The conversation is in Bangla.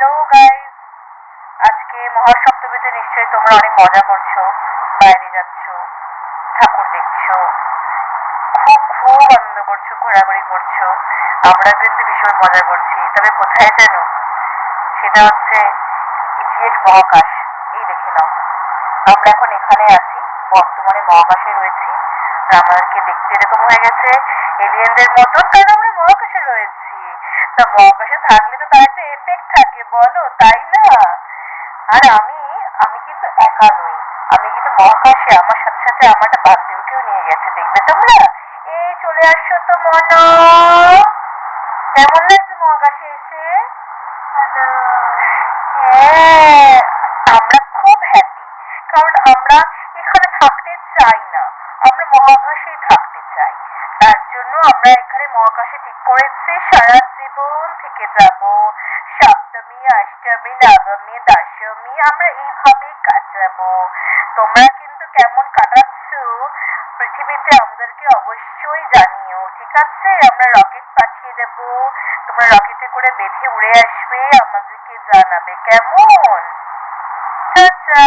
হ্যালো গাইস, আজকে মহাসপ্তমীতে নিশ্চয়ই তোমরা অনেক মজা করছো, বাইরে যাচ্ছো, ঠাকুর দেখছো, খুব খুব আনন্দ করছো, ঘোরাঘুরি করছো। আমরা কিন্তু ভীষণ মজা করছি, তবে কোথায় জানো? সেটা হচ্ছে ইডিয়েট মহাকাশ। এই দেখে নাও, আমরা এখন এখানে আছি, বর্তমানে মহাকাশে রয়েছি। আর আমাদেরকে দেখতে এরকম হয়ে গেছে এলিয়েনদের মতন, কারণ আমরা মহাকাশে রয়েছি। তা মহাকাশে থাকলে তো তার একটা এফেক্ট থাকে, বলো তাই না? আর আমি কিন্তু একা নই, আমি কিন্তু মহাকাশে আমার সাথে সাথে আমার একটা বান্ধবীকেও নিয়ে গেছে, দেখবে তোমরা। এই চলে আসছো তো মনা, কেমন লাগছে মহাকাশে এসে? হ্যালো। হ্যাঁ, আমরা খুব হ্যাপি, কারণ আমরা এখানে থাকতে চাই না, আমরা মহাকাশেই থাকতে চাই। তার জন্য আমরা এখানে মহাকাশে ঠিক করেছি সারা জীবন থেকে যাব। সপ্তমী, অষ্টমী, নবমী, দশমী আমরা এইভাবেই কাটাবো। তোমরা কিন্তু কেমন কাটাচ্ছ পৃথিবীতে আমাদেরকে অবশ্যই জানিও, ঠিক আছে? আমরা রকেট পাঠিয়ে দেব, তোমরা রকেটে করে বেঁধে উড়ে আসবে, আমাদেরকে জানাবে, কেমন? টাটা।